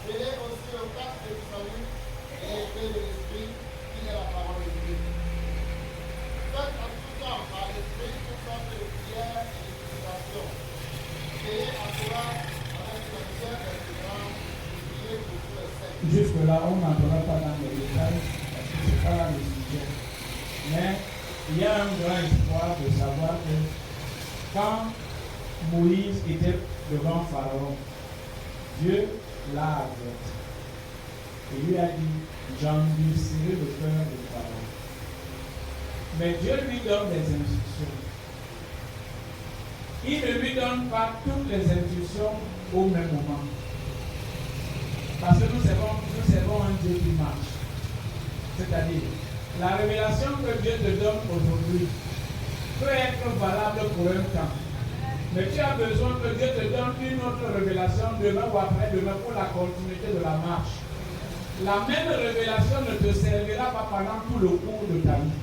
Venez aussi au casque du salut et l'épée de l'esprit qui est la parole de Dieu. Faites en tout temps par l'esprit toutes sortes de prières et de supplications. Veillez à cela avec la prière persévérance et priez pour tous les saints. Jusque-là, on n'entrera pas dans les détails parce que ce n'est pas là le sujet. Mais il y a un grand espoir de savoir que quand Moïse était devant Pharaon, Dieu l'a averti. Et lui a dit, j'endurcirai le cœur de Pharaon. Mais Dieu lui donne des instructions. Il ne lui donne pas toutes les instructions au même moment. Parce que nous servons un Dieu qui marche. C'est-à-dire, la révélation que Dieu te donne aujourd'hui peut être valable pour un temps. Mais tu as besoin que Dieu te donne une autre révélation demain ou après-demain pour la continuité de la marche. La même révélation ne te servira pas pendant tout le cours de ta vie.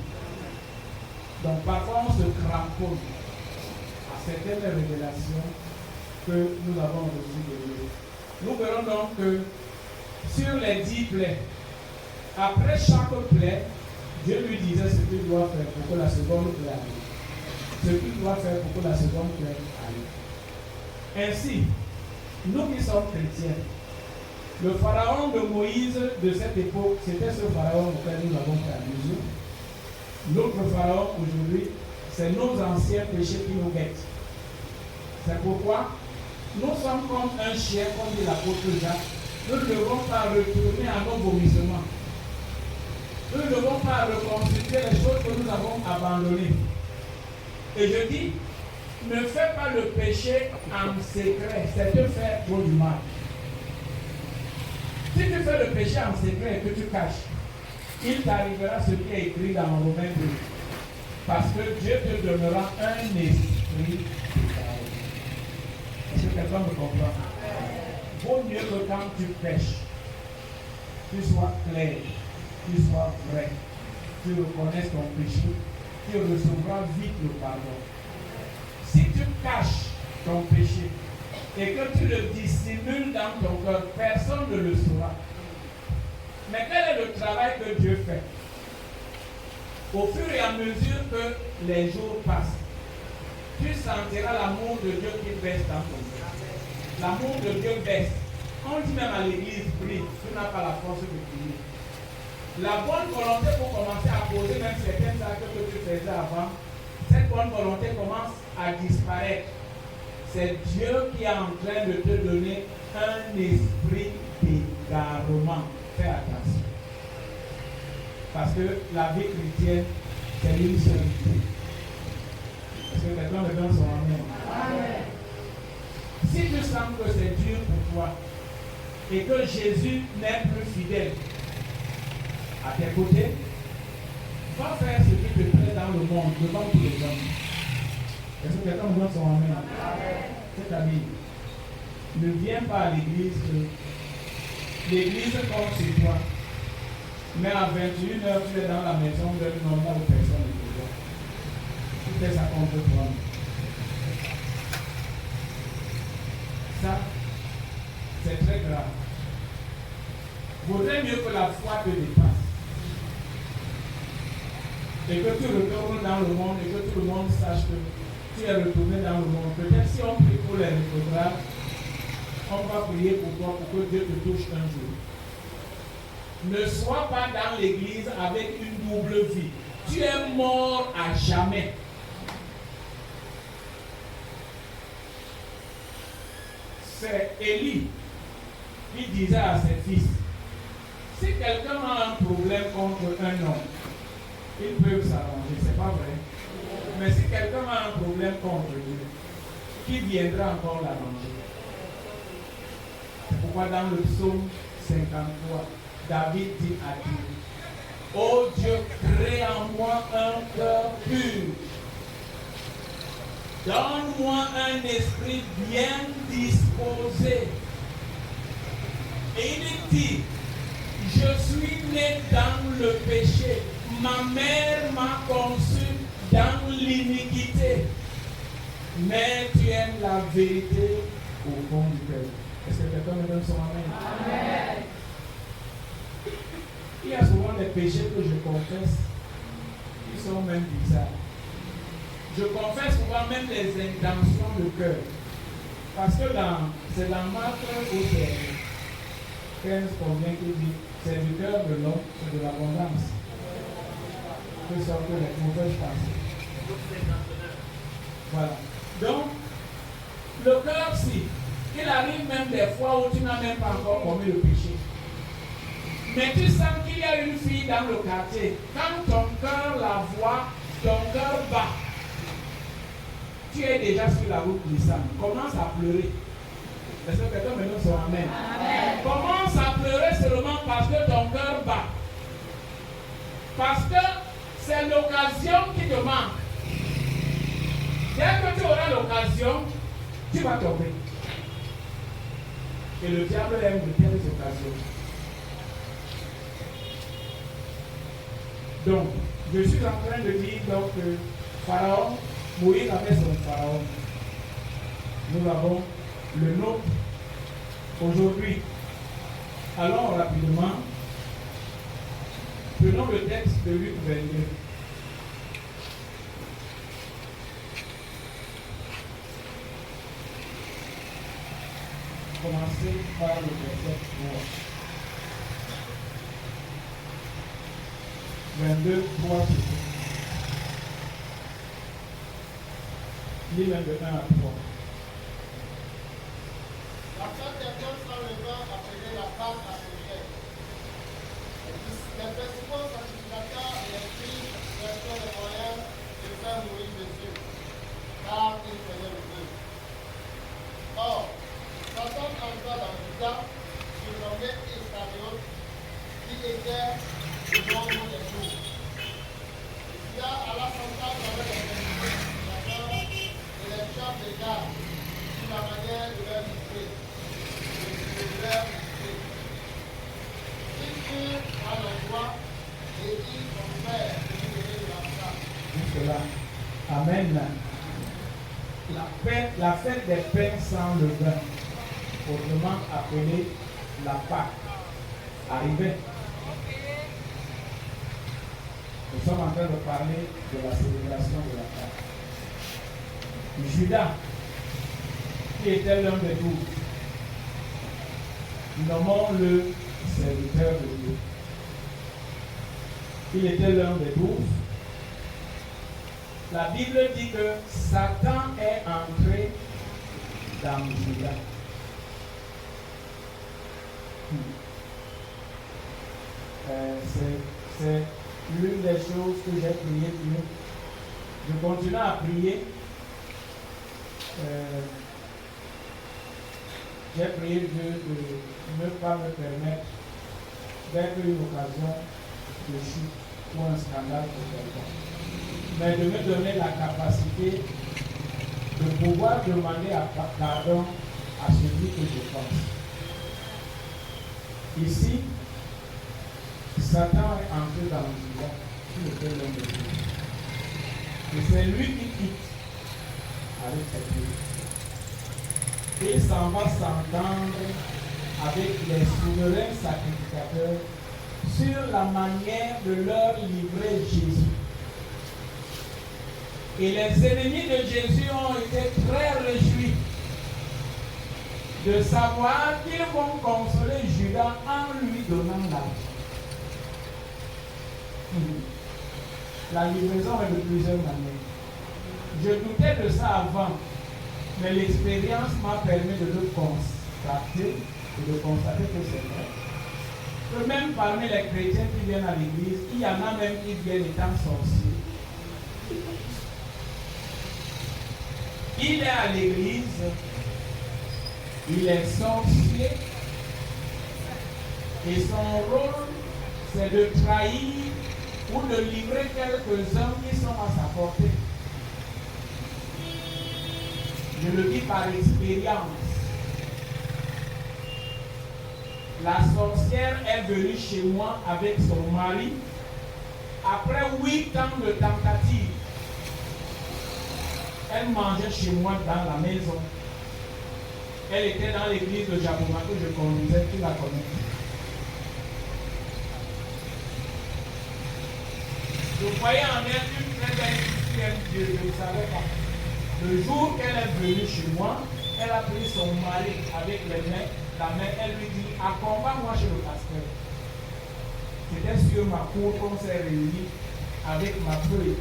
Donc parfois on se cramponne à certaines révélations que nous avons reçues de Dieu. Nous verrons donc que sur les 10 plaies, après chaque plaie, Dieu lui disait ce qu'il doit faire pour que la seconde plaie arrive. Ce qu'il doit faire pour que la seconde plaie arrive. Ainsi, nous qui sommes chrétiens, le pharaon de Moïse de cette époque, c'était ce pharaon auquel nous avons fait allusion. L'autre pharaon aujourd'hui, c'est nos anciens péchés qui nous guettent. C'est pourquoi nous sommes comme un chien, comme dit l'apôtre Jacques. Nous ne devons pas retourner à nos vomissements. Nous ne devons pas reconstituer les choses que nous avons abandonnées. Et je dis, ne fais pas le péché en secret, c'est te faire trop du mal. Si tu fais le péché en secret et que tu caches, il t'arrivera ce qui est écrit dans Romains 2. Parce que Dieu te donnera un esprit de parole. Est-ce que quelqu'un me comprend? Vaut mieux que quand tu pêches, tu sois clair, tu sois vrai, tu reconnaisses ton péché, tu recevras vite le pardon. Si tu caches ton péché et que tu le dissimules dans ton cœur, personne ne le saura. Mais quel est le travail que Dieu fait? Au fur et à mesure que les jours passent, tu sentiras l'amour de Dieu qui baisse dans ton cœur. L'amour de Dieu baisse. On dit même à l'église, prie, tu n'as pas la force de prier. La bonne volonté pour commencer à poser même certains actes que tu faisais avant, cette bonne volonté commence à disparaître. C'est Dieu qui est en train de te donner un esprit d'égarement. Fais attention. Parce que la vie chrétienne, c'est une seule vie. Est-ce que quelqu'un me donne son amen? Amen. Si tu sens que c'est dur pour toi et que Jésus n'est plus fidèle à tes côtés, va faire ce qui te plaît dans le monde, devant tous les hommes. Est-ce que quelqu'un me donne son amen? C'est-à-dire, ne viens pas à l'église. L'église compte sur toi. Mais à 21h, tu es dans la maison d'un nombre de personnes ne te voient. Tu fais ça contre toi. Ça, c'est très grave. Vaudrait mieux que la foi te dépasse. Et que tu retournes dans le monde et que tout le monde sache que tu es retourné dans le monde. Peut-être si on prie pour les rétrogrades, on va prier pour toi pour que Dieu te touche un jour. Ne sois pas dans l'église avec une double vie. Tu es mort à jamais. C'est Élie qui disait à ses fils, si quelqu'un a un problème contre un homme, ils peuvent s'arranger, c'est pas vrai. Mais si quelqu'un a un problème contre Dieu, qui viendra encore l'arranger? C'est pourquoi dans le psaume 53, David dit à Dieu, ô Dieu, crée en moi Donne-moi un esprit bien disposé. Et il dit, je suis né dans le péché. Ma mère m'a conçu dans l'iniquité. Mais tu aimes la vérité au fond du cœur. Est-ce que quelqu'un me donne son amen? Amen. Il y a souvent des péchés que je confesse qui sont même bizarres. Je confesse souvent même les intentions de cœur. Parce que c'est dans Marc au 15 combien qui dit, c'est du cœur de l'homme, c'est de l'abondance que sortent les mauvaises pensées. Voilà. Donc, le cœur, si, il arrive même des fois où tu n'as même pas encore commis le péché. Mais tu sens qu'il y a une fille dans le quartier. Quand ton cœur la voit, ton cœur bat. Tu es déjà sur la route glissante. Commence à pleurer. Est-ce que quelqu'un me donne son amen? Amen. Commence à pleurer seulement parce que ton cœur bat. Parce que c'est l'occasion qui te manque. Dès que tu auras l'occasion, tu vas tomber. Et le diable aime de telles occasions. Donc, je suis en train de dire donc que Pharaon, Moïse avait son Pharaon. Nous avons le nôtre aujourd'hui. Allons rapidement. Prenons le texte de Luc 22. Commencer par le verset 3. 22, 3. Lis même de 1 à 3. La femme des hommes sans le vent appelée la femme à pécher. Les principaux sacrificateurs et les prix cherchaient les moyens de faire mourir Jésus, car il faisait le feu. Or, Satan entra dans Judas, surnommé Iscariote, qui était le nombre des jours. Judas alla s'entendre avec les sacrificateurs et les chefs des gardes sur la manière de leur livrer. Ils furent à l'endroit et ils tombèrent de lui donner de la femme. Jusque-là. Amen. La fête des pains sans levain, autrement appelée la Pâque, arrivait. Nous sommes en train de parler de la célébration de la Pâque. Judas, qui était l'un des 12, nommons-le serviteur de Dieu. Il était l'un des 12. La Bible dit que Satan est entré dans Judas. C'est l'une des choses que j'ai prié Dieu. Je continue à prier. J'ai prié Dieu de ne pas me permettre d'être une occasion de chute ou un scandale pour quelqu'un, mais de me donner la capacité de pouvoir demander pardon à celui que je pense. Ici, Satan est entré dans le Judas, qui était l'homme de Dieu. Et c'est lui qui quitte avec cette vie. Il s'en va s'entendre avec les souverains sacrificateurs sur la manière de leur livrer Jésus. Et les ennemis de Jésus ont été très réjouis de savoir qu'ils vont consoler Judas en lui donnant l'argent. La livraison est de plusieurs manières. Je doutais de ça avant, mais l'expérience m'a permis de le constater et de constater que c'est vrai. Que même parmi les chrétiens qui viennent à l'église, il y en a même qui viennent étant sorciers. Il est à l'église, il est sorcier, et son rôle, c'est de trahir ou de livrer quelques hommes qui sont à sa portée. Je le dis par expérience. La sorcière est venue chez moi avec son mari. Après 8 ans de tentative, elle mangeait chez moi dans la maison. Elle était dans l'église de Jaboma que je conduisais, tu la connais. Je voyais en elle une très belle chrétienne, je ne savais pas. Le jour qu'elle est venue chez moi, elle a pris son mari avec la main, elle lui dit, accompagne-moi chez le pasteur. C'était sur ma cour qu'on s'est réunis avec ma épouse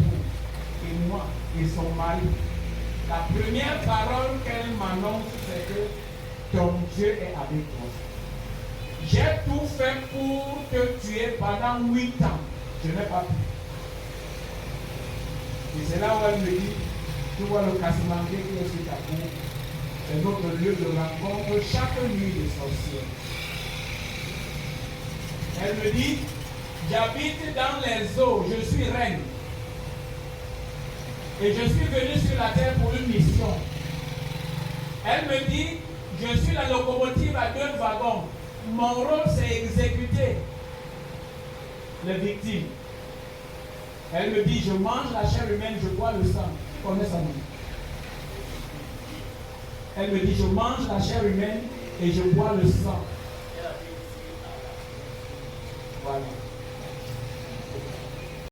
et moi et son mari. La première parole qu'elle m'annonce, c'est que ton Dieu est avec toi. J'ai tout fait pour te tuer pendant 8 ans. Je n'ai pas pu. Et c'est là où elle me dit, tu vois le Cassimangué qui est sur ta cour, c'est notre lieu de rencontre chaque nuit des sorcières. Elle me dit, j'habite dans les eaux, je suis reine. Et je suis venue sur la terre pour une mission. Elle me dit, je suis la locomotive à 2 wagons. Mon rôle, c'est exécuter les victimes. Elle me dit, je mange la chair humaine, je bois le sang. Tu connais ça, non? Elle me dit, je mange la chair humaine et je bois le sang. Voilà.